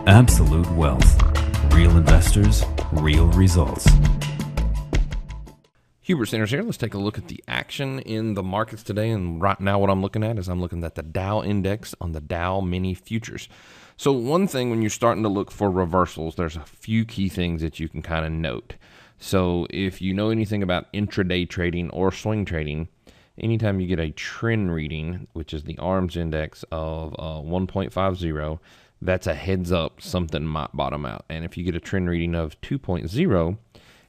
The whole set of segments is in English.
Absolute wealth. Real investors, real results. Hubert Sanders here. Let's take a look at the action in the markets today. And right now what I'm looking at is I'm looking at the Dow index on the Dow Mini Futures. So one thing when you're starting to look for reversals, there's a few key things that you can kind of note. So if you know anything about intraday trading or swing trading, anytime you get a trend reading, which is the ARMS index of 1.50, that's a heads up something might bottom out. And if you get a trend reading of 2.0,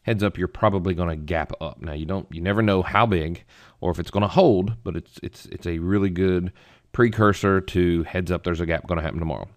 heads up you're probably going to gap up. Now you never know how big or if it's going to hold, but it's a really good precursor to heads up there's a gap going to happen tomorrow.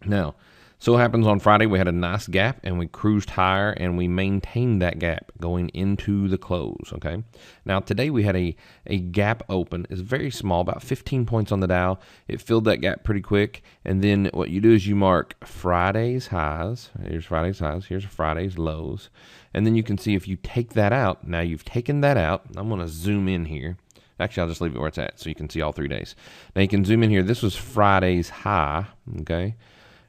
Now, so what happens on Friday, we had a nice gap and we cruised higher and we maintained that gap going into the close, okay? Now, today we had a gap open. It's very small, about 15 points on the Dow. It filled that gap pretty quick. And then what you do is you mark Friday's highs. Here's Friday's highs. Here's Friday's lows. And then you can see if you take that out. Now, you've taken that out. I'm going to zoom in here. Actually, I'll just leave it where it's at so you can see all 3 days. Now, you can zoom in here. This was Friday's high, okay?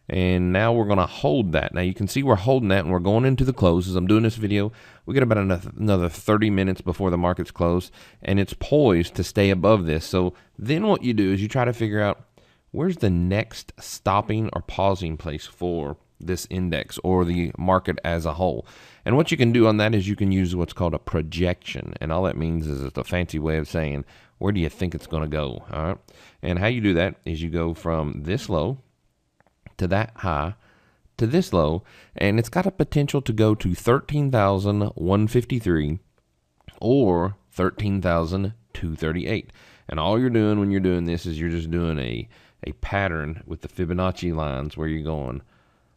And now we're going to hold that. Now you can see we're holding that and we're going into the close. As I'm doing this video, we got about another 30 minutes before the market's closed, and it's poised to stay above this. So then what you do is you try to figure out where's the next stopping or pausing place for this index or the market as a whole. And what you can do on that is you can use what's called a projection. And all that means is it's a fancy way of saying, where do you think it's going to go? All right. And how you do that is you go from this low to that high, to this low, and it's got a potential to go to 13,153 or 13,238. And all you're doing when you're doing this is you're just doing a pattern with the Fibonacci lines where you're going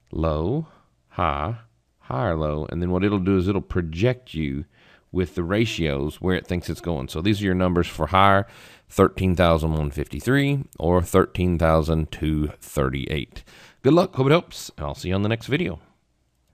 low, high, higher, low, and then what it'll do is it'll project you with the ratios where it thinks it's going. So these are your numbers for higher, 13,153 or 13,238. Good luck, hope it helps, and I'll see you on the next video.